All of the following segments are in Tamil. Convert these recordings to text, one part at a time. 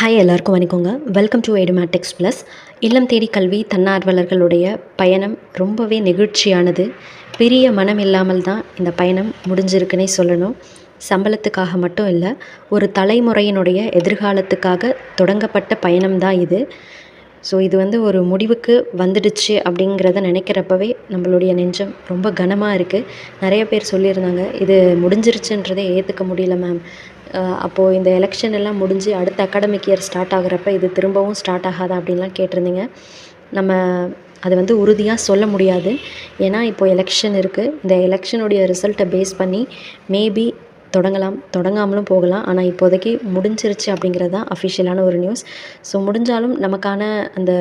ஹாய் எல்லாருக்கும் வணக்கங்க. Welcome to Edumatics plus. இல்லம் தேடி கல்வி தன்னார்வலர்களுடைய பயணம் ரொம்பவே நெகிழ்ச்சியானது. பெரிய மனம் இல்லாமல் தான் இந்த பயணம் முடிஞ்சிருக்குன்னே சொல்லணும். சம்பளத்துக்காக மட்டும் இல்லை, ஒரு தலைமுறையினுடைய எதிர்காலத்துக்காக தொடங்கப்பட்ட பயணம் தான் இது. ஸோ இது ஒரு முடிவுக்கு வந்துடுச்சு அப்படிங்கிறத நினைக்கிறப்பவே நம்மளுடைய நெஞ்சம் ரொம்ப கனமாக இருக்குது. நிறைய பேர் சொல்லியிருந்தாங்க, இது முடிஞ்சிருச்சுன்றதை ஏற்றுக்க முடியல மேம். அப்போது இந்த எலெக்ஷன் எல்லாம் முடிஞ்சு அடுத்த அகாடமிக் இயர் ஸ்டார்ட் ஆகுறப்ப இது திரும்பவும் ஸ்டார்ட் ஆகாதா அப்படின்லாம் கேட்டிருந்தீங்க. நம்ம அது உறுதியாக சொல்ல முடியாது. ஏன்னா இப்போது எலெக்ஷன் இருக்குது. இந்த எலெக்ஷனுடைய ரிசல்ட்டை பேஸ் பண்ணி மேபி தொடங்கலாம், தொடங்காமலும் போகலாம். ஆனால் இப்போதைக்கு முடிஞ்சிருச்சு அப்படிங்கிறது தான் அஃபிஷியலான ஒரு நியூஸ். ஸோ முடிஞ்சாலும் நமக்கான அந்த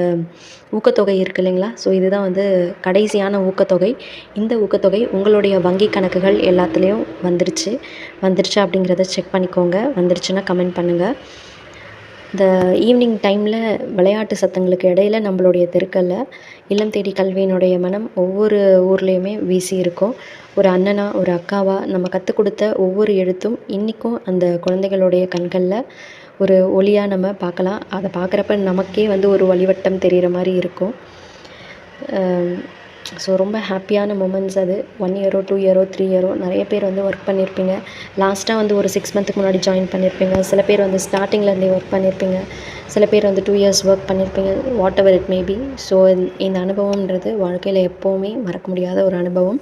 ஊக்கத்தொகை இருக்குது இல்லைங்களா? ஸோ இதுதான் கடைசியான ஊக்கத்தொகை. இந்த ஊக்கத்தொகை உங்களுடைய வங்கி கணக்குகள் எல்லாத்துலேயும் வந்துருச்சா அப்படிங்கிறத செக் பண்ணிக்கோங்க. வந்துருச்சுன்னா கமெண்ட் பண்ணுங்கள். இந்த ஈவினிங் டைமில் விளையாட்டு சத்தங்களுக்கு இடையில நம்மளுடைய தெருக்களில் இல்லம் தேடி கல்வியினுடைய மனம் ஒவ்வொரு ஊர்லேயுமே வீசி இருக்கும். ஒரு அண்ணனா ஒரு அக்காவா நம்ம கற்றுக் கொடுத்த ஒவ்வொரு எழுத்தும் இன்றைக்கும் அந்த குழந்தைகளுடைய கண்களில் ஒரு ஒளியாக நம்ம பார்க்கலாம். அதை பார்க்குறப்ப நமக்கே ஒரு வழிவட்டம் தெரிகிற மாதிரி இருக்கும். ஸோ ரொம்ப ஹாப்பியான மூமெண்ட்ஸ் அது. 1 இயரோ 2 இயரோ 3 இயரோ நிறைய பேர் ஒர்க் பண்ணியிருப்பீங்க. லாஸ்ட்டாக ஒரு 6 மந்த்துக்கு முன்னாடி ஜாயின் பண்ணியிருப்பீங்க. சில பேர் ஸ்டார்டிங்லேருந்தே ஒர்க் பண்ணியிருப்பீங்க. சில பேர் 2 இயர்ஸ் ஒர்க் பண்ணியிருப்பீங்க. What ever it maybe. So இந்த அனுபவம்ன்றது வாழ்க்கையில் எப்போவுமே மறக்க முடியாத ஒரு அனுபவம்.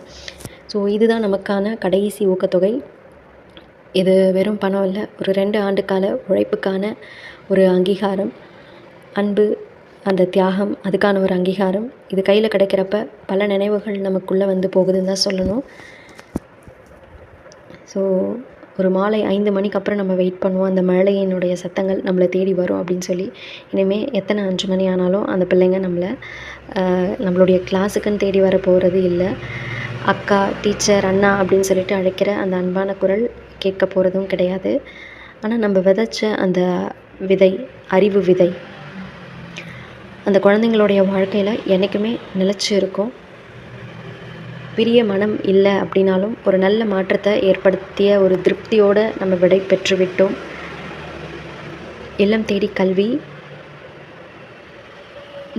ஸோ இதுதான் நமக்கான கடைசி ஊக்கத்தொகை. இது வெறும் பணம் இல்லை, ஒரு 2 ஆண்டு கால உழைப்புக்கான ஒரு அங்கீகாரம், அன்பு, அந்த தியாகம், அதுக்கான ஒரு அங்கீகாரம். இது கையில் கிடைக்கிறப்ப பல நினைவுகள் நமக்குள்ளே போகுதுன்னு தான் சொல்லணும். ஸோ ஒரு மாலை 5 மணிக்கு அப்புறம் நம்ம வெயிட் பண்ணுவோம். அந்த மழையினுடைய சத்தங்கள் நம்மளை தேடி வரும் அப்படின்னு சொல்லி. இனிமேல் எத்தனை 5 மணி ஆனாலும் அந்த பிள்ளைங்க நம்மளுடைய கிளாஸுக்குன்னு தேடி வர போகிறது இல்லை. அக்கா, டீச்சர், அண்ணா அப்படின்னு சொல்லிட்டு அழைக்கிற அந்த அன்பான குரல் கேட்க போகிறதும் கிடையாது. ஆனால் நம்ம விதைச்ச அந்த விதை, அறிவு விதை, அந்த குழந்தைங்களுடைய வாழ்க்கையில் என்றைக்குமே நிலச்சி இருக்கும். பெரிய மனம் இல்லை அப்படின்னாலும் ஒரு நல்ல மாற்றத்தை ஏற்படுத்திய ஒரு திருப்தியோடு நம்ம விடை பெற்றுவிட்டோம். இல்லம் தேடி கல்வி,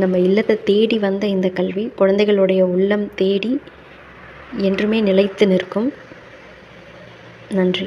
நம்ம இல்லத்தை தேடி வந்த இந்த கல்வி குழந்தைகளுடைய உள்ளம் தேடி என்றுமே நிலைத்து நிற்கும். நன்றி.